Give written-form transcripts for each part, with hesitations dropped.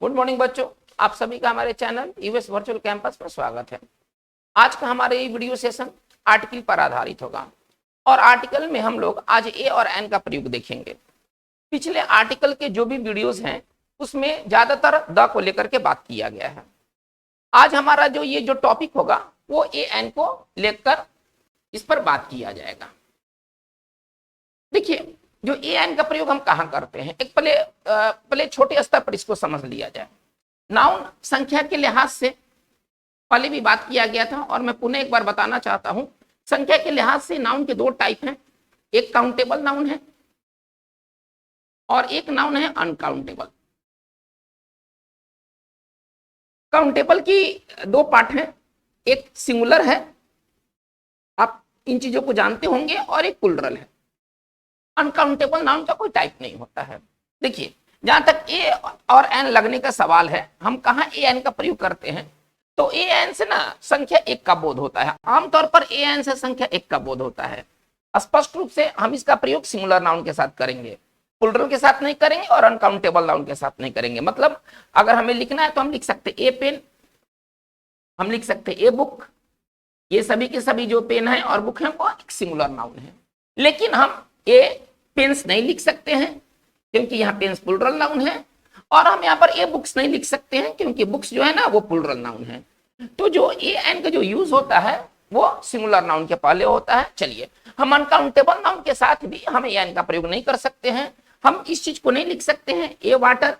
Good morning बच्चों, आप सभी का हमारे चैनल यूएस वर्चुअल कैंपस पर स्वागत है। आज का हमारे ये वीडियो सेशन आर्टिकल पर आधारित होगा और आर्टिकल में हम लोग आज ए और एन का प्रयोग देखेंगे। पिछले आर्टिकल के जो भी वीडियोस हैं उसमें ज्यादातर द को लेकर के बात किया गया है। आज हमारा जो टॉपिक होगा वो ए एन को लेकर इस पर बात किया जाएगा। देखिए, जो ए एन का प्रयोग हम कहाँ करते हैं, एक पहले छोटे स्तर पर इसको समझ लिया जाए। नाउन संख्या के लिहाज से पहले भी बात किया गया था और मैं पुनः एक बार बताना चाहता हूं। संख्या के लिहाज से नाउन के दो टाइप हैं, एक काउंटेबल नाउन है और एक नाउन है अनकाउंटेबल। काउंटेबल की दो पार्ट हैं, एक सिंगुलर है, आप इन चीजों को जानते होंगे, और एक प्लुरल है। अनकाउंटेबल नाउन का कोई टाइप नहीं होता है। देखिए, जहां तक ए और एन लगने का सवाल है, हम कहाँ ए एन का प्रयोग करते हैं, तो ए एन से ना संख्या एक का बोध होता है। आमतौर पर ए एन से संख्या एक का बोध होता है। स्पष्ट रूप से हम इसका प्रयोग सिंगुलर नाउन के साथ करेंगे, प्लुरल के साथ नहीं करेंगे और अनकाउंटेबल नाउन के साथ नहीं करेंगे। मतलब अगर हमें लिखना है तो हम लिख सकते ए पेन, हम लिख सकते ए बुक। ये सभी के सभी जो पेन है और बुक है वो एक सिंगुलर नाउन है। लेकिन हम ए पेन्स नहीं लिख सकते हैं क्योंकि यहाँ पेन्स प्लुरल नाउन है, और हम यहाँ पर ए बुक्स नहीं लिख सकते हैं क्योंकि बुक्स जो है ना वो प्लुरल नाउन है। तो जो ए एन का जो यूज होता है वो सिंगुलर नाउन के पहले होता है। चलिए, हम अनकाउंटेबल नाउन के साथ भी हम ए एन का प्रयोग नहीं कर सकते हैं। हम इस चीज को नहीं लिख सकते हैं ए वाटर,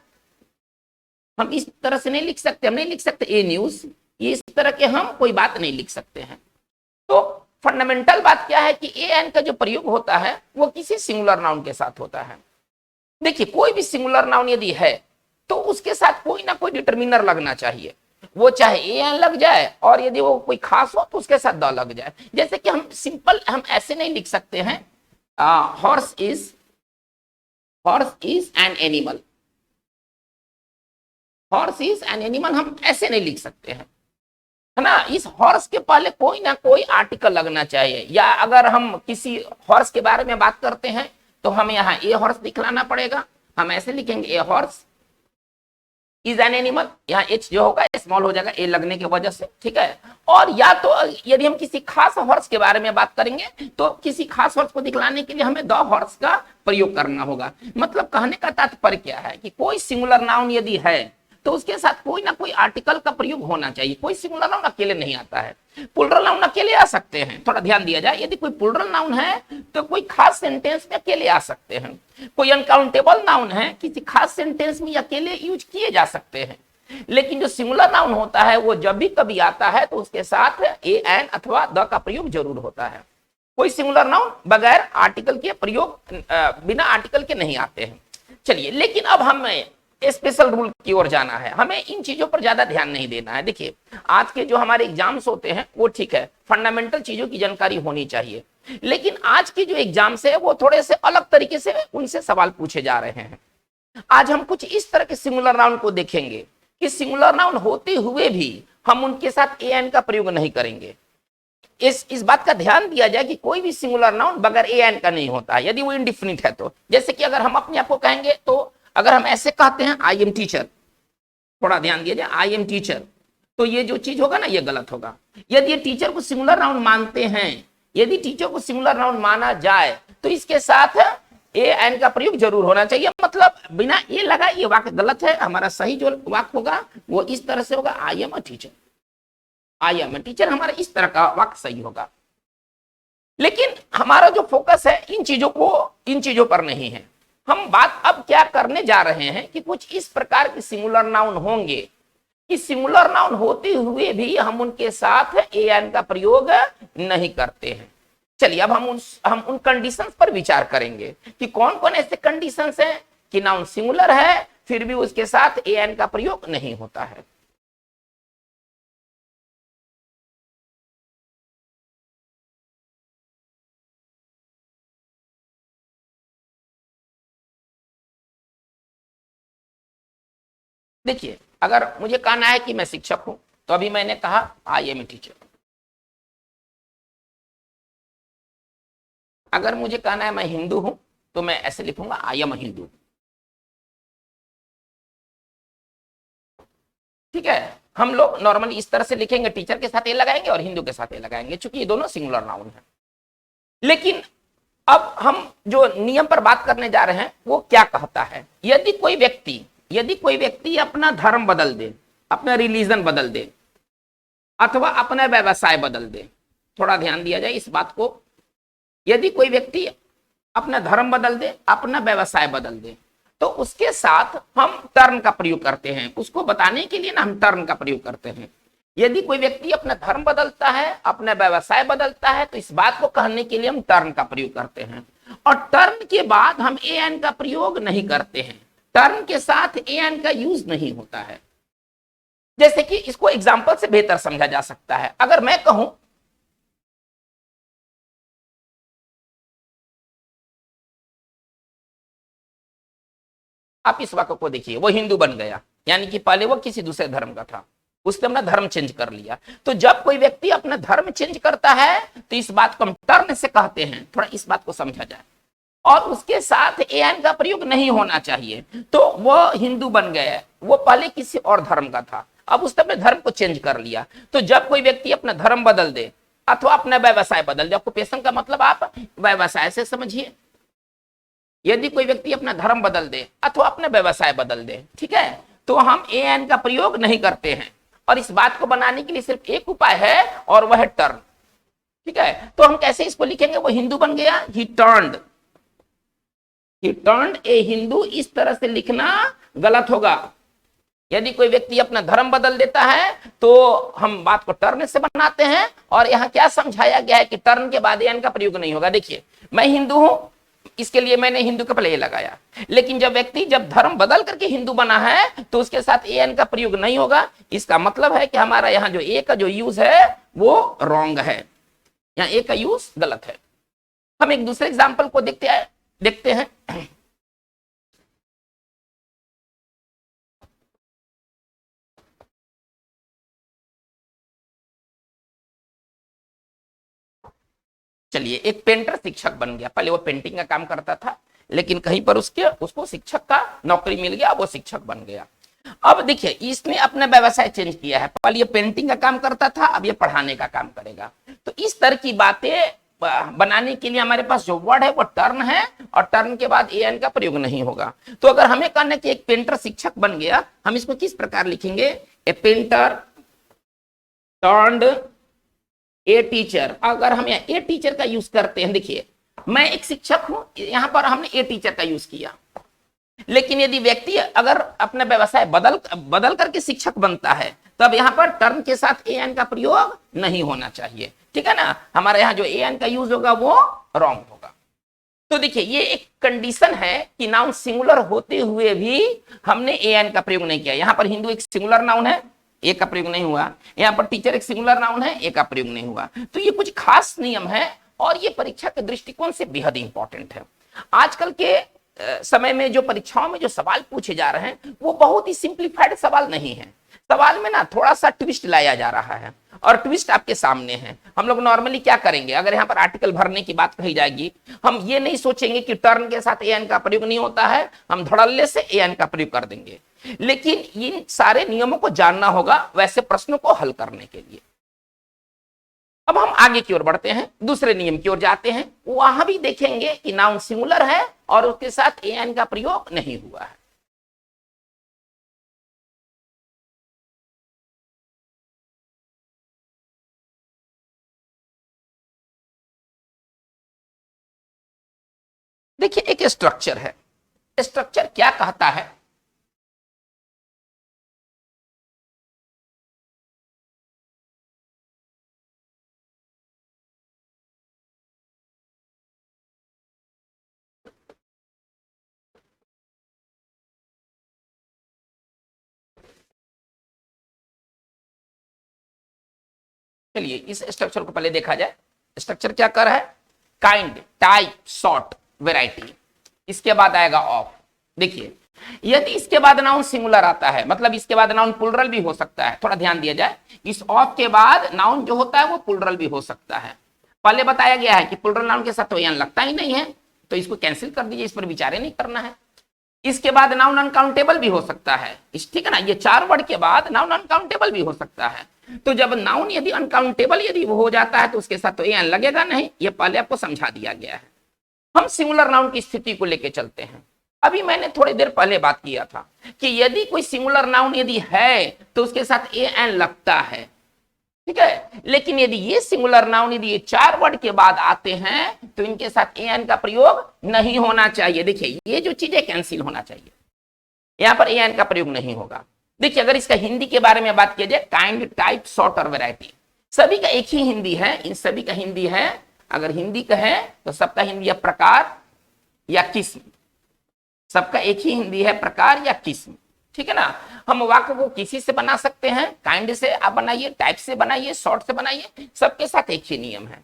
हम इस तरह से नहीं लिख सकते। हम नहीं लिख सकते ए न्यूज, ये इस तरह के हम कोई बात नहीं लिख सकते हैं। तो फंडामेंटल बात क्या है कि ए एन का जो प्रयोग होता है वो किसी सिंगुलर नाउन के साथ होता है। देखिए, कोई भी सिंगुलर नाउन यदि है तो उसके साथ कोई ना कोई डिटरमिनर लगना चाहिए, वो चाहे ए एन लग जाए और यदि वो कोई खास हो तो उसके साथ द लग जाए। जैसे कि हम ऐसे नहीं लिख सकते हैं horse is an animal. Horse is an animal हम ऐसे नहीं लिख सकते हैं, है ना। इस हॉर्स के पहले कोई ना कोई आर्टिकल लगना चाहिए, या अगर हम किसी हॉर्स के बारे में बात करते हैं तो हमें यहाँ ए हॉर्स दिखलाना पड़ेगा। हम ऐसे लिखेंगे a horse is an animal, यहाँ एच जो होगा स्मॉल हो जाएगा ए लगने की वजह से, ठीक है। और या तो यदि हम किसी खास हॉर्स के बारे में बात करेंगे तो किसी खास हॉर्स को दिखलाने के लिए हमें द हॉर्स का प्रयोग करना होगा। मतलब कहने का तात्पर्य क्या है कि कोई सिंगुलर नाउन यदि है तो उसके साथ कोई ना कोई आर्टिकल का प्रयोग होना चाहिए। कोई सिंगुलर नाउन अकेले नहीं आता है, प्लुरल नाउन अकेले आ सकते हैं। थोड़ा ध्यान दिया जाए, यदि कोई प्लुरल नाउन है तो कोई खास सेंटेंस में अकेले आ सकते हैं। कोई अनकाउंटेबल नाउन है, किसी खास सेंटेंस में अकेले यूज किए जा सकते हैं। लेकिन जो सिंगुलर नाउन होता है वो जब भी कभी आता है तो उसके साथ ए एन अथवा द का प्रयोग जरूर होता है। कोई सिंगुलर नाउन बगैर आर्टिकल के प्रयोग, बिना आर्टिकल के नहीं आते हैं। चलिए, लेकिन अब हमें स्पेशल रूल की ओर जाना है, हमें इन चीजों पर ज्यादा ध्यान नहीं देना है। देखिए, आज के जो हमारे एग्जाम्स होते हैं वो ठीक है, फंडामेंटल चीजों की जानकारी होनी चाहिए, लेकिन आज के जो एग्जाम्स है वो थोड़े से अलग तरीके से उनसे सवाल पूछे जा रहे हैं। आज हम कुछ इस तरह के सिंगुलर नाउन को देखेंगे कि सिंगुलर नाउन होते हुए भी हम उनके साथ ए एन का प्रयोग नहीं करेंगे। इस बात का ध्यान दिया जाए कि कोई भी सिंगुलर नाउन बगैर ए एन का नहीं होता है, यदि वो इंडिफिनिट है तो। जैसे कि अगर हम अपने आप को कहेंगे, तो अगर हम ऐसे कहते हैं आई एम टीचर, थोड़ा ध्यान दिया जाए, आई एम टीचर, तो ये जो चीज होगा ना ये गलत होगा। यदि ये टीचर को सिंगुलर नाउन मानते हैं, यदि टीचर को सिंगुलर नाउन माना जाए तो इसके साथ ए एन का प्रयोग जरूर होना चाहिए। मतलब बिना ए लगा ये वाक्य गलत है। हमारा सही जो वाक्य होगा वो इस तरह से होगा, I am a teacher. I am a teacher हमारा इस तरह का वाक्य सही होगा। लेकिन हमारा जो फोकस है इन चीजों पर नहीं है। हम बात अब क्या करने जा रहे हैं कि कुछ इस प्रकार के सिंगुलर नाउन होंगे कि सिंगुलर नाउन होते हुए भी हम उनके साथ ए एन का प्रयोग नहीं करते हैं। चलिए, अब हम उन कंडीशंस पर विचार करेंगे कि कौन कौन ऐसे कंडीशंस हैं कि नाउन सिंगुलर है फिर भी उसके साथ ए एन का प्रयोग नहीं होता है। देखिए, अगर मुझे कहना है कि मैं शिक्षक हूं तो अभी मैंने कहा आई एम ए टीचर। अगर मुझे कहना है मैं हिंदू हूं तो मैं ऐसे लिखूंगा आई एम अ हिंदू। ठीक है, हम लोग नॉर्मली इस तरह से लिखेंगे, टीचर के साथ ए लगाएंगे और हिंदू के साथ ए लगाएंगे, चूंकि ये दोनों सिंगुलर नाउन है। लेकिन अब हम जो नियम पर बात करने जा रहे हैं वो क्या कहता है, यदि कोई व्यक्ति अपना धर्म बदल दे, अपना रिलीजन बदल दे, अथवा अपना व्यवसाय बदल दे, थोड़ा ध्यान दिया जाए इस बात को, यदि कोई व्यक्ति अपना धर्म बदल दे, अपना व्यवसाय बदल दे, तो उसके साथ हम टर्न का प्रयोग करते हैं, उसको बताने के लिए ना हम टर्न का प्रयोग करते हैं। यदि कोई व्यक्ति अपना धर्म बदलता है, अपना व्यवसाय बदलता है, तो इस बात को कहने के लिए हम टर्न का प्रयोग करते हैं। और टर्न के बाद हम ए एन का प्रयोग नहीं करते हैं, टर्न के साथ ए एन का यूज नहीं होता है। जैसे कि इसको एग्जाम्पल से बेहतर समझा जा सकता है, अगर मैं कहूं आप इस वाक्य को देखिए, वो हिंदू बन गया, यानी कि पहले वो किसी दूसरे धर्म का था, उसने अपना धर्म चेंज कर लिया। तो जब कोई व्यक्ति अपना धर्म चेंज करता है तो इस बात को हम टर्न से कहते हैं, थोड़ा इस बात को समझा जाए, और उसके साथ ए एन का प्रयोग नहीं होना चाहिए। तो वो हिंदू बन गया, वो पहले किसी और धर्म का था, अब उसने अपने धर्म को चेंज कर लिया। तो जब कोई व्यक्ति अपना धर्म बदल दे अथवा अपना व्यवसाय बदल दे, ऑक्यूपेशन का मतलब आप व्यवसाय से समझिए, यदि कोई व्यक्ति अपना धर्म बदल दे अथवा अपना व्यवसाय बदल दे, ठीक है, तो हम ए एन का प्रयोग नहीं करते हैं। और इस बात को बनाने के लिए सिर्फ एक उपाय है और वह है टर्न, ठीक है। तो हम कैसे इसको लिखेंगे, वो हिंदू बन गया, ही टर्न्ड ए हिंदू, इस तरह से लिखना गलत होगा। यदि कोई व्यक्ति अपना धर्म बदल देता है तो हम बात को टर्न से बनाते हैं, और यहां क्या समझाया गया है कि टर्न के बाद एन का प्रयोग नहीं होगा। देखिए, मैं हिंदू हूं, इसके लिए मैंने हिंदू का पहले लगाया, लेकिन जब व्यक्ति जब धर्म बदल करके हिंदू बना है तो उसके साथ ए एन का प्रयोग नहीं होगा। इसका मतलब है कि हमारा यहाँ जो ए का जो यूज है वो रॉन्ग है, यहाँ ए का यूज गलत है। हम एक दूसरे एग्जाम्पल को देखते हैं। चलिए, एक पेंटर शिक्षक बन गया, पहले वो पेंटिंग का काम करता था, लेकिन कहीं पर उसको शिक्षक का नौकरी मिल गया, वो शिक्षक बन गया। अब देखिए, इसने अपना व्यवसाय चेंज किया है, पहले ये पेंटिंग का काम करता था, अब ये पढ़ाने का काम करेगा। तो इस तरह की बातें बनाने के लिए हमारे पास जो वर्ड है वो टर्न है, और टर्न के बाद ए एन का प्रयोग नहीं होगा। तो अगर हमें कहना है कि एक पेंटर शिक्षक बन गया, हम इसको किस प्रकार लिखेंगे, ए पेंटर टर्न्ड ए टीचर। अगर हम यहाँ ए टीचर का यूज करते हैं, देखिए मैं एक शिक्षक हूं, यहां पर हमने ए टीचर का यूज किया, लेकिन यदि व्यक्ति अगर अपना व्यवसाय बदल करके शिक्षक बनता है, तब यहां पर टर्न के साथ ए एन का प्रयोग नहीं होना चाहिए, ठीक है ना। हमारे यहाँ जो ए एन का यूज होगा वो रॉन्ग होगा। तो देखिए, ये एक कंडीशन है कि नाउन सिंगुलर होते हुए भी हमने ए एन का प्रयोग नहीं किया। यहाँ पर हिंदू एक सिंगुलर नाउन है, ए का प्रयोग नहीं हुआ, यहाँ पर टीचर एक सिंगुलर नाउन है, ए का प्रयोग नहीं हुआ। तो ये कुछ खास नियम है, और ये परीक्षा के दृष्टिकोण से बेहद इंपॉर्टेंट है। आजकल के समय में जो परीक्षाओं में जो सवाल पूछे जा रहे हैं वो बहुत ही सिंप्लीफाइड सवाल नहीं है, सवाल में ना थोड़ा सा ट्विस्ट लाया जा रहा है, और ट्विस्ट आपके सामने है। हम लोग नॉर्मली क्या करेंगे, अगर यहाँ पर आर्टिकल भरने की बात कही जाएगी, हम ये नहीं सोचेंगे कि टर्न के साथ ए एन का प्रयोग नहीं होता है, हम धड़ल्ले से ए एन का प्रयोग कर देंगे। लेकिन इन सारे नियमों को जानना होगा वैसे प्रश्नों को हल करने के लिए। अब हम आगे की ओर बढ़ते हैं, दूसरे नियम की ओर जाते हैं, वहां भी देखेंगे कि नाउन सिंगुलर है और उसके साथ ए एन का प्रयोग नहीं हुआ है। देखिए, एक स्ट्रक्चर है, स्ट्रक्चर क्या कहता है, चलिए इस स्ट्रक्चर को पहले देखा जाए। स्ट्रक्चर क्या कर रहा है, काइंड, टाइप, सॉर्ट, वैरायटी, इसके बाद आएगा ऑफ। देखिए, यदि इसके बाद नाउन सिंगुलर आता है, मतलब इसके बाद नाउन प्लुरल भी हो सकता है, थोड़ा ध्यान दिया जाए, इस ऑफ के बाद नाउन जो होता है वो प्लुरल भी हो सकता है। पहले बताया गया है कि प्लुरल नाउन के साथ तो यहां लगता ही नहीं है, तो इसको कैंसिल कर दीजिए, इस पर विचार नहीं करना है। इसके बाद नाउन अनकाउंटेबल भी हो सकता है, इस ठीक है ना, ये 4 वर्ड के बाद नाउन अनकाउंटेबल भी हो सकता है। तो जब नाउन यदि अनकाउंटेबल यदि वो हो जाता है तो उसके साथ तो एन लगेगा नहीं, ये पहले आपको समझा दिया गया है। हम सिंगुलर नाउन की स्थिति को लेके चलते हैं। अभी मैंने थोड़ी देर पहले बात किया था कि यदि कोई सिंगुलर नाउन यदि है तो उसके साथ ए एन लगता है, ठीक है, लेकिन यदि ये सिंगुलर नाउन यदि ये 4 वर्ड के बाद आते हैं तो इनके साथ ए एन का प्रयोग नहीं होना चाहिए। देखिए ये जो चीजें कैंसिल होना चाहिए, यहां पर ए एन का प्रयोग नहीं होगा। देखिए अगर इसका हिंदी के बारे में बात किया जाए, काइंड, टाइप, सॉर्ट और वैरायटी, सभी का एक ही हिंदी है, इन सभी का हिंदी है। अगर हिंदी का है तो सबका हिंदी है प्रकार या किस्म, सबका एक ही हिंदी है प्रकार या किस्म, ठीक है ना। हम वाक्य को किसी से बना सकते हैं, काइंड से आप बनाइए, टाइप से बनाइए, शॉर्ट से बनाइए, सबके साथ एक ही नियम है।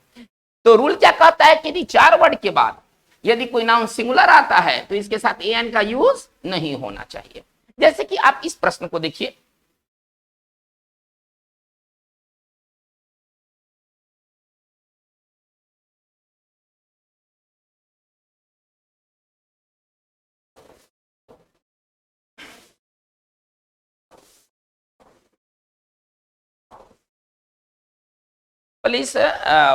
तो रूल क्या कहता है कि यदि 4 वर्ड के बाद यदि कोई नाउन सिंगुलर आता है तो इसके साथ ए एन का यूज नहीं होना चाहिए। जैसे कि आप इस प्रश्न को देखिए, पहले इस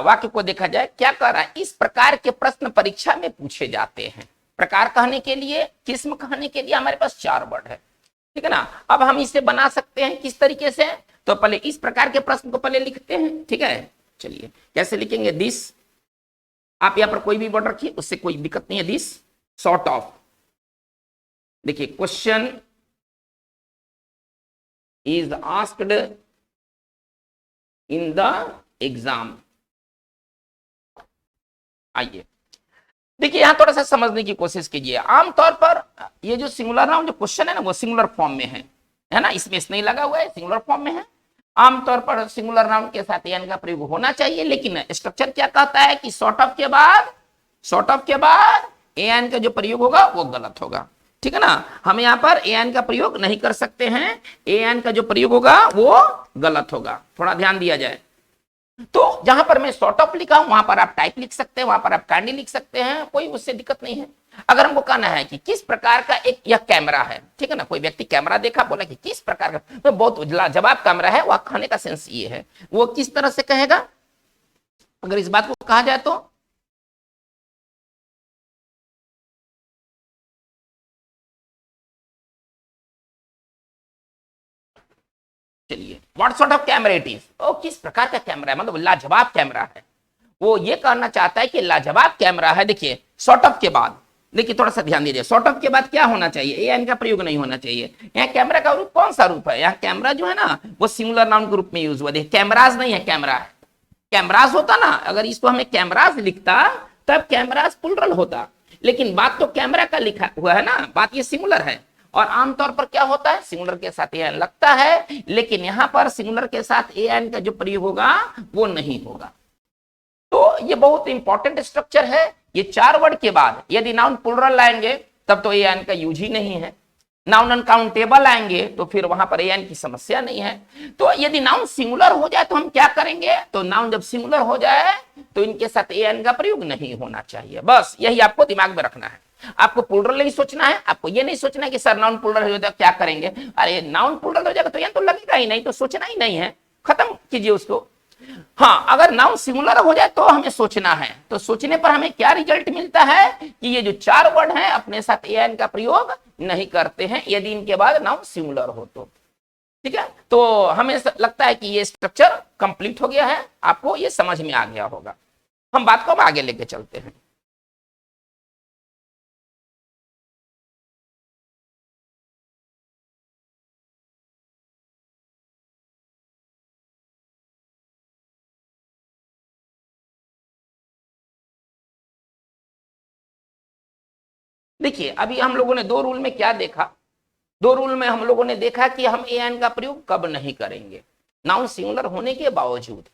वाक्य को देखा जाए, क्या कह रहा है, इस प्रकार के प्रश्न परीक्षा में पूछे जाते हैं। प्रकार कहने के लिए, किस्म कहने के लिए हमारे पास 4 वर्ड है, ठीक है ना। अब हम इसे बना सकते हैं किस तरीके से, तो पहले इस प्रकार के प्रश्न को पहले लिखते हैं, ठीक है। चलिए कैसे लिखेंगे, दिस, आप यहां पर कोई भी वर्ड रखिए, उससे कोई दिक्कत नहीं है। दिस सॉर्ट ऑफ, देखिए question is asked in the exam. आइए देखिए यहां थोड़ा सा समझने की कोशिश कीजिए। आमतौर पर ये जो सिंगुलर नाउन जो क्वेश्चन है ना वो सिंगुलर फॉर्म में है ना, इसमें नहीं लगा हुआ है, सिंगुलर फॉर्म में है। आमतौर पर सिंगुलर नाउन के साथ एन का प्रयोग होना चाहिए, लेकिन स्ट्रक्चर क्या कहता है कि सॉर्ट ऑफ के बाद एन का जो प्रयोग होगा वो गलत होगा, ठीक है ना। हम यहाँ पर एन का प्रयोग नहीं कर सकते हैं, एन का जो प्रयोग होगा वो गलत होगा, थोड़ा ध्यान दिया जाए। तो जहां पर मैं सॉर्ट ऑफ लिखा हूं वहां पर आप टाइप लिख सकते हैं, वहां पर आप काइंडली लिख सकते हैं, कोई उससे दिक्कत नहीं है। अगर हमको कहना है कि किस प्रकार का एक यह कैमरा है, ठीक है ना, कोई व्यक्ति कैमरा देखा, बोला कि किस प्रकार का, तो बहुत लाजवाब कैमरा है, वह कहने का सेंस ये है, वो किस तरह से कहेगा अगर इस बात को कहा जाए तो। चलिए what sort of camera it is, ओ किस प्रकार का कैमरा है, मतलब लाजवाब कैमरा है, वो ये कहना चाहता है कि लाजवाब कैमरा है। देखिए सॉर्ट ऑफ के बाद, देखिए थोड़ा सा ध्यान दीजिए, सॉर्ट ऑफ के बाद क्या होना चाहिए, ए एन का प्रयोग नहीं होना चाहिए। यहाँ कैमरा का रूप कौन सा रूप है, यहाँ कैमरा जो है ना वो सिंगुलर नाउन के रूप में यूज हुआ, देखिए कैमराज नहीं है, कैमरा है। कैमराज होता ना, अगर इसको हमें कैमराज लिखता तब कैमराज प्लुरल होता, लेकिन बात तो कैमरा का लिखा हुआ है ना, बात ये सिंगुलर है। और आमतौर पर क्या होता है, सिंगुलर के साथ ए एन लगता है, लेकिन यहां पर सिंगुलर के साथ ए एन का जो प्रयोग होगा वो नहीं होगा। तो ये बहुत इंपॉर्टेंट स्ट्रक्चर है। ये 4 वर्ड के बाद यदि नाउन प्लुरल लाएंगे तब तो ए एन का यूज ही नहीं है, नाउन अनकाउंटेबल आएंगे तो फिर वहां पर ए एन की समस्या नहीं है। तो यदि नाउन सिंगुलर हो जाए तो हम क्या करेंगे, तो नाउन जब सिंगुलर हो जाए तो इनके साथ ए एन का प्रयोग नहीं होना चाहिए, बस यही आपको दिमाग में रखना है। आपको प्लुरल नहीं सोचना है, आपको ये नहीं सोचना है कि सर नाउन प्लुरल हो जाए क्या करेंगे, अरे नाउन प्लुरल हो जाएगा तो ये तो लगेगा ही नहीं, तो सोचना ही नहीं है, खत्म कीजिए उसको। हाँ अगर नाउन सिंगुलर हो जाए तो हमें सोचना है, तो सोचने पर हमें क्या रिजल्ट मिलता है कि ये जो 4 वर्ड हैं अपने साथ ए एन का प्रयोग नहीं करते हैं यदि इनके बाद नाउन सिंगुलर हो तो, ठीक है। तो हमें लगता है कि ये स्ट्रक्चर कंप्लीट हो गया है, आपको ये समझ में आ गया होगा। हम बात को अब आगे लेके चलते हैं। देखिए अभी हम लोगों ने 2 रूल में क्या देखा, 2 रूल में हम लोगों ने देखा कि हम ए एन का प्रयोग कब नहीं करेंगे नाउन सिंगुलर होने के बावजूद।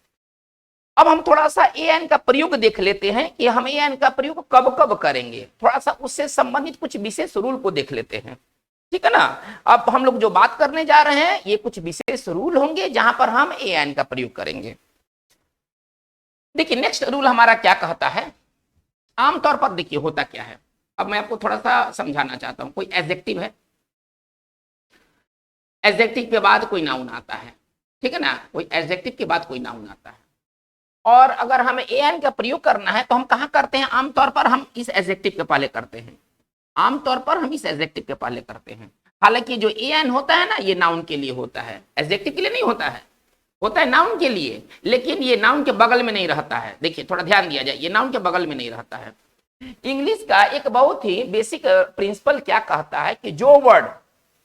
अब हम थोड़ा सा ए एन का प्रयोग देख लेते हैं कि हम ए एन का प्रयोग कब कब करेंगे, थोड़ा सा उससे संबंधित कुछ विशेष रूल को देख लेते हैं, ठीक है ना। अब हम लोग जो बात करने जा रहे हैं ये कुछ विशेष रूल होंगे जहां पर हम ए एन का प्रयोग करेंगे। देखिए नेक्स्ट रूल हमारा क्या कहता है, आमतौर पर देखिए होता क्या है, अब मैं आपको थोड़ा सा समझाना चाहता हूं। कोई एडजेक्टिव है, एडजेक्टिव के बाद कोई नाउन आता है, ठीक है ना, कोई एडजेक्टिव के बाद कोई नाउन आता है, और अगर हमें एन का प्रयोग करना है तो हम कहां करते हैं? आमतौर पर हम इस एडजेक्टिव के पहले करते हैं, आमतौर पर हम इस एडजेक्टिव के पहले करते हैं। हालांकि जो एन होता है ना, ये नाउन के लिए होता है, एडजेक्टिव के लिए नहीं होता है, होता है नाउन के लिए, लेकिन ये नाउन के बगल में नहीं रहता है। देखिए थोड़ा ध्यान दिया जाए, ये नाउन के बगल में नहीं रहता है। इंग्लिश का एक बहुत ही बेसिक प्रिंसिपल क्या कहता है कि जो वर्ड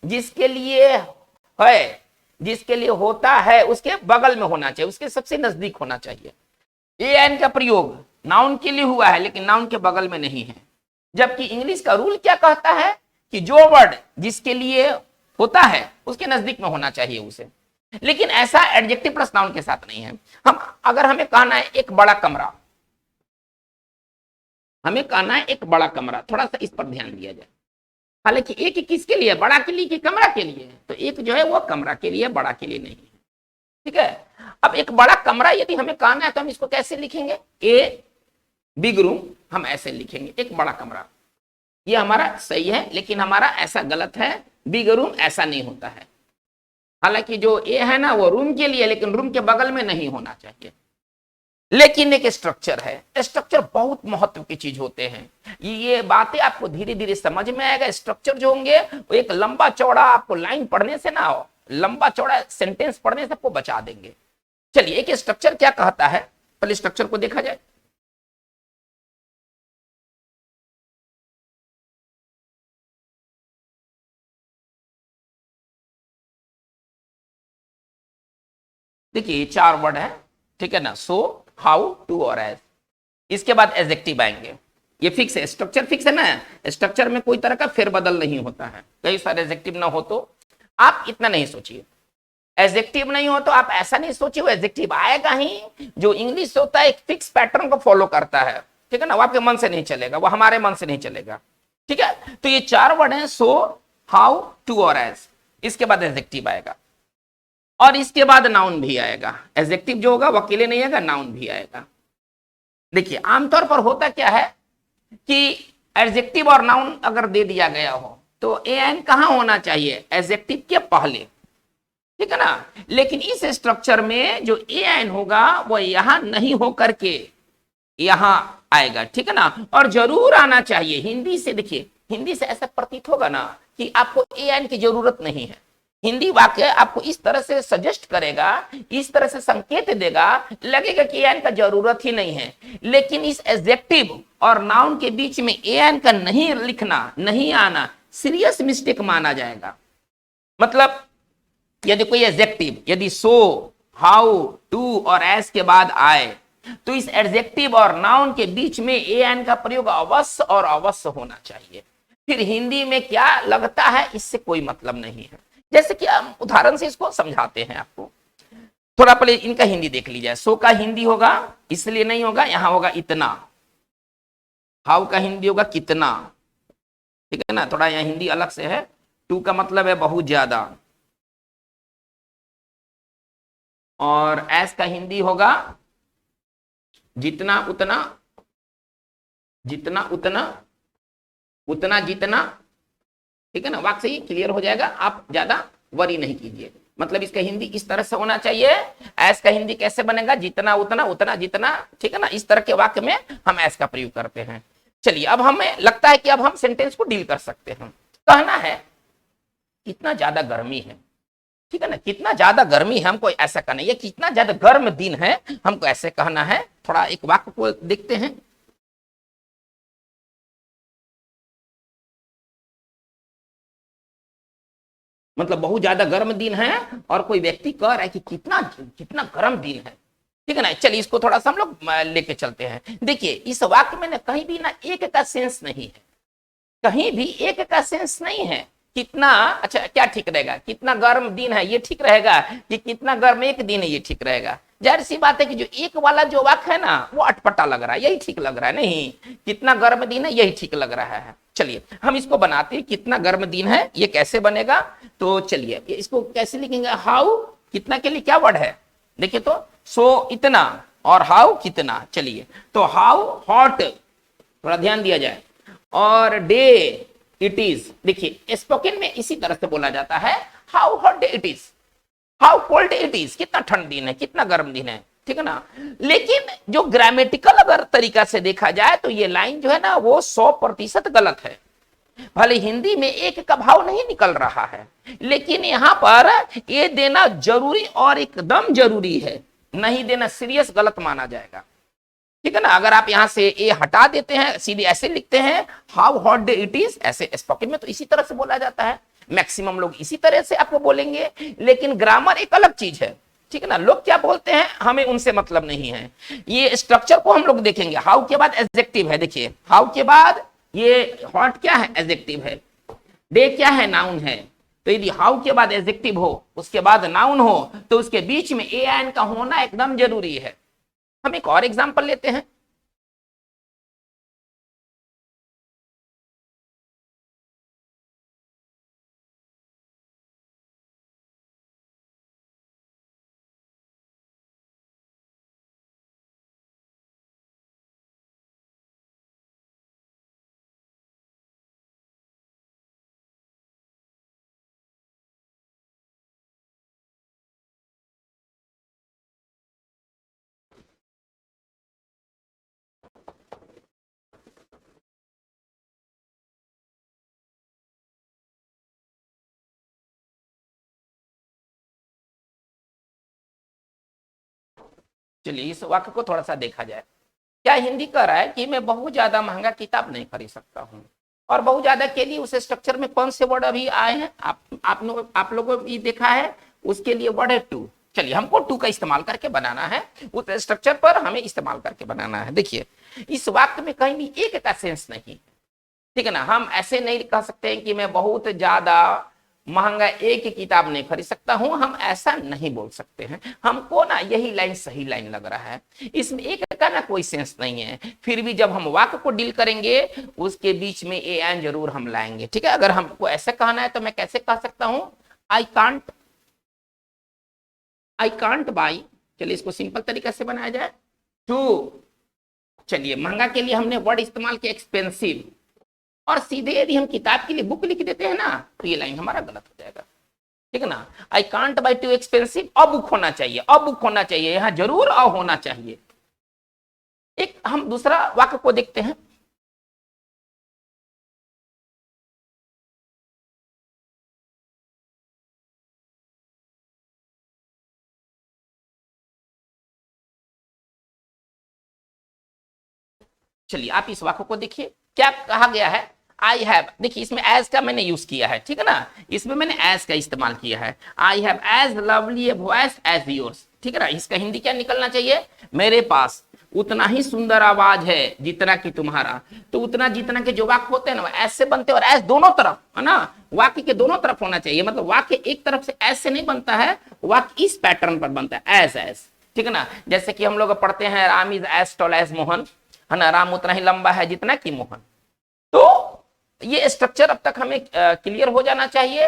जिसके लिए है, जिसके लिए होता है, उसके बगल में होना चाहिए, उसके सबसे नजदीक होना चाहिए। एन का प्रयोग नाउन के लिए हुआ है लेकिन नाउन के बगल में नहीं है। जबकि इंग्लिश का रूल क्या कहता है कि जो वर्ड जिसके लिए होता है उसके नजदीक में होना चाहिए उसे। लेकिन ऐसा एडजेक्टिव प्लस नाउन के साथ नहीं है। हम अगर हमें कहना है एक बड़ा कमरा, हमें कहना है एक बड़ा कमरा, थोड़ा सा इस पर ध्यान दिया जाए। हालांकि एक किसके लिए? बड़ा के लिए कि कमरा के लिए? तो एक जो है वो कमरा के लिए, बड़ा के लिए नहीं है, ठीक है। अब एक बड़ा कमरा यदि हमें कहना है तो हम इसको कैसे लिखेंगे? ए बिग रूम, हम ऐसे लिखेंगे, एक बड़ा कमरा। ये हमारा सही है, लेकिन हमारा ऐसा गलत है, बिग रूम ऐसा नहीं होता है। हालांकि जो ए है ना वो रूम के लिए, लेकिन रूम के बगल में नहीं होना चाहिए। लेकिन एक स्ट्रक्चर है, स्ट्रक्चर बहुत महत्व की चीज होते हैं। ये बातें आपको धीरे धीरे समझ में आएगा। स्ट्रक्चर जो होंगे वो एक लंबा चौड़ा, आपको लाइन पढ़ने से ना, लंबा चौड़ा सेंटेंस पढ़ने से आपको बचा देंगे। चलिए एक स्ट्रक्चर क्या कहता है, पहले स्ट्रक्चर को देखा जाए। देखिए चार वर्ड है, ठीक है ना, सो, हाउ, टू और एज। इसके बाद एडजेक्टिव आएंगे। ये फिक्स है, स्ट्रक्चर फिक्स है ना, स्ट्रक्चर में कोई तरह का फेरबदल नहीं होता है। कई सारे एडजेक्टिव ना हो तो आप इतना नहीं सोचिए, एडजेक्टिव नहीं हो तो आप ऐसा नहीं सोचिए वो एडजेक्टिव आएगा ही। जो इंग्लिश होता है एक फिक्स पैटर्न को फॉलो करता है, ठीक है ना, वो आपके मन से नहीं चलेगा, वो हमारे मन से नहीं चलेगा, ठीक है। तो ये चार वर्ड है, सो, हाउ, टू और एज। इसके बाद एडजेक्टिव आएगा और इसके बाद नाउन भी आएगा। एडजेक्टिव जो होगा वो अकेले नहीं आएगा, नाउन भी आएगा। देखिए आमतौर पर होता क्या है कि एडजेक्टिव और नाउन अगर दे दिया गया हो तो एन कहां होना चाहिए? एडजेक्टिव के पहले, ठीक है ना। लेकिन इस स्ट्रक्चर में जो एन होगा वो यहां नहीं होकर के यहां आएगा, ठीक है ना। और जरूर आना चाहिए। हिंदी से देखिए, हिंदी से ऐसा प्रतीत होगा ना कि आपको एन की जरूरत नहीं है। हिंदी वाक्य आपको इस तरह से सजेस्ट करेगा, इस तरह से संकेत देगा, लगेगा कि एन का जरूरत ही नहीं है। लेकिन इस एडजेक्टिव और नाउन के बीच में एन का नहीं लिखना, नहीं आना सीरियस मिस्टेक माना जाएगा। मतलब यदि कोई एडजेक्टिव यदि सो, हाउ, टू और एस के बाद आए तो इस एडजेक्टिव और नाउन के बीच में एन का प्रयोग अवश्य और अवश्य होना चाहिए। फिर हिंदी में क्या लगता है इससे कोई मतलब नहीं है। जैसे कि हम उदाहरण से इसको समझाते हैं आपको। थोड़ा पहले इनका हिंदी देख लीजिए। सो का हिंदी होगा, इसलिए नहीं होगा, यहां होगा इतना। हाउ का हिंदी होगा कितना, ठीक है ना, थोड़ा यहां हिंदी अलग से है। टू का मतलब है बहुत ज्यादा, और एस का हिंदी होगा जितना उतना, जितना उतना, उतना जितना, ठीक है ना। वाक्य से ही क्लियर हो जाएगा, आप ज्यादा वरी नहीं कीजिए। मतलब इसका हिंदी इस तरह से होना चाहिए। एस का हिंदी कैसे बनेगा? जितना उतना, उतना जितना, ठीक है ना। इस तरह के वाक्य में हम एस का प्रयोग करते हैं। चलिए अब हमें लगता है कि अब हम सेंटेंस को डील कर सकते हैं। कहना है कितना ज्यादा गर्मी है, ठीक है ना, कितना ज्यादा गर्मी है, हमको ऐसा कहना है। कितना ज्यादा गर्म दिन है, हमको ऐसे कहना है। थोड़ा एक वाक्य को देखते हैं। मतलब बहुत ज्यादा गर्म दिन है और कोई व्यक्ति कह रहा है कि कितना कितना गर्म दिन है, ठीक है ना। चलिए इसको थोड़ा सा हम लोग लेके चलते हैं। देखिए इस वाक्य में ना कहीं भी ना एक का सेंस नहीं है, कहीं भी एक का सेंस नहीं है। कितना, अच्छा क्या ठीक रहेगा? कितना गर्म दिन है ये ठीक रहेगा कि कितना गर्म एक दिन है ये ठीक रहेगा? जाहिर सी बात है कि जो एक वाला जो वाक्य है ना वो अटपटा लग रहा है, यही ठीक लग रहा है। नहीं, कितना गर्म दिन है यही ठीक लग रहा है। चलिए हम इसको बनाते हैं। कितना गर्म दिन है ये कैसे बनेगा? तो चलिए इसको कैसे लिखेंगे? हाउ, कितना के लिए क्या वर्ड है? देखिए तो सो इतना और हाउ कितना। चलिए तो हाउ हॉट, थोड़ा ध्यान दिया जाए। और डे इट इज, देखिए स्पोकन में इसी तरह से बोला जाता है, how hot day it is, how cold it is, कितना ठंड दिन है, कितना गर्म दिन है, ठीक है ना। लेकिन जो ग्रामेटिकल अगर तरीका से देखा जाए तो ये लाइन जो है ना वो 100% गलत है। भले हिंदी में एक का भाव नहीं निकल रहा है, लेकिन यहां पर ये देना जरूरी और एकदम जरूरी है, नहीं देना सीरियस गलत माना जाएगा, ठीक है ना। अगर आप यहां से ए हटा देते हैं, सीधे ऐसे लिखते हैं how hot day it is, ऐसे स्पोकन में तो इसी तरह से बोला जाता है, मैक्सिमम लोग इसी तरह से आपको बोलेंगे, लेकिन ग्रामर एक अलग चीज है, ठीक है ना। लोग क्या बोलते हैं हमें उनसे मतलब नहीं है। ये स्ट्रक्चर को हम लोग देखेंगे, हाउ के बाद एडजेक्टिव है, देखिए हाउ के बाद ये हॉट क्या है, एडजेक्टिव है, डे क्या है, नाउन है। तो यदि हाउ के बाद एडजेक्टिव हो, उसके बाद नाउन हो, तो उसके बीच में ए एन का होना एकदम जरूरी है। हम एक और एग्जांपल लेते हैं, चलिए इस वाक्य को थोड़ा सा देखा जाए। क्या हिंदी कह रहा है कि मैं बहुत ज्यादा महंगा किताब नहीं खरीद सकता हूँ, और बहुत ज्यादा के लिए उस स्ट्रक्चर में कौन से वर्ड अभी आए हैं, आप लोगों ने देखा है, उसके लिए वर्ड है टू। चलिए हमको टू का इस्तेमाल करके बनाना है, उस स्ट्रक्चर पर हमें इस्तेमाल करके बनाना है। देखिए इस वाक्य में कहीं भी एक का सेंस नहीं, ठीक है ना। हम ऐसे नहीं कह सकते हैं कि मैं बहुत ज्यादा महंगा एक ही किताब नहीं खरीद सकता हूं, हम ऐसा नहीं बोल सकते हैं। हमको ना यही लाइन सही लाइन लग रहा है, इसमें एक का ना कोई सेंस नहीं है। फिर भी जब हम वाक्य को डील करेंगे उसके बीच में ए एन जरूर हम लाएंगे, ठीक है। अगर हमको ऐसे कहना है तो मैं कैसे कह सकता हूं, आई कांट बाई, चलिए इसको सिंपल तरीके से बनाया जाए, टू। चलिए महंगा के लिए हमने वर्ड इस्तेमाल किया एक्सपेंसिव, और सीधे यदि हम किताब के लिए बुक लिख देते हैं ना तो ये लाइन हमारा गलत हो जाएगा, ठीक है ना। I can't by too expensive, a book होना चाहिए, अ बुक होना चाहिए, यहां जरूर अ होना चाहिए। एक हम दूसरा वाक्य को देखते हैं, चलिए आप इस वाक्य को देखिए, क्या कहा गया है, आई हैव, देखिए इसमें एज का मैंने यूज किया है, ठीक है ना, इसमें मैंने एज का इस्तेमाल किया है। I have as lovely a voice as yours, ठीक है ना। इसका हिंदी क्या निकलना चाहिए, मेरे पास उतना ही सुंदर आवाज है जितना कि तुम्हारा। तो उतना जितना के जो वाक्य होते हैं ना ऐसे बनते हैं, और एज दोनों तरफ है ना, वाक्य के दोनों तरफ होना चाहिए। मतलब वाक्य एक तरफ से ऐसे नहीं बनता है, वाक्य इस पैटर्न पर बनता है, एज, ठीक है ना। जैसे कि हम लोग पढ़ते हैं Ram is as tall as Mohan, है ना, राम उतना ही लंबा है जितना कि मोहन। तो ये स्ट्रक्चर अब तक हमें क्लियर हो जाना चाहिए।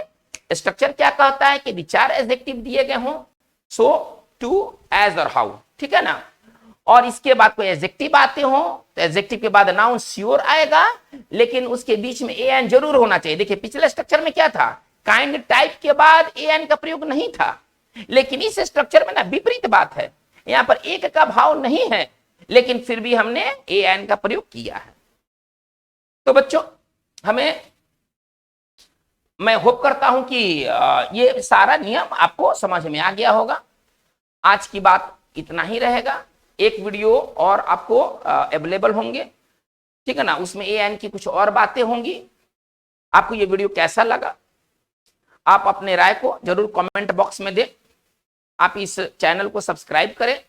स्ट्रक्चर क्या कहता है कि चार एडजेक्टिव दिए गए हों, सो, टू, एज और हाउ, ठीक है ना। और इसके बाद कोई एडजेक्टिव आते हो तो एडजेक्टिव के बाद नाउन श्योर आएगा, लेकिन उसके बीच में ए एन जरूर होना चाहिए। देखिए पिछले स्ट्रक्चर में क्या था, काइंड टाइप के बाद ए एन का प्रयोग नहीं था, लेकिन इस स्ट्रक्चर में ना विपरीत बात है, यहां पर एक का भाव नहीं है, लेकिन फिर भी हमने ए एन का प्रयोग किया है। तो बच्चों मैं होप करता हूं कि ये सारा नियम आपको समझ में आ गया होगा। आज की बात इतना ही रहेगा, एक वीडियो और आपको अवेलेबल होंगे, ठीक है ना, उसमें ए एन की कुछ और बातें होंगी। आपको ये वीडियो कैसा लगा, आप अपने राय को जरूर कमेंट बॉक्स में दें। आप इस चैनल को सब्सक्राइब करें,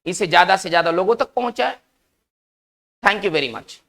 इसे ज्यादा से ज्यादा लोगों तक पहुंचाएं। Thank you very much.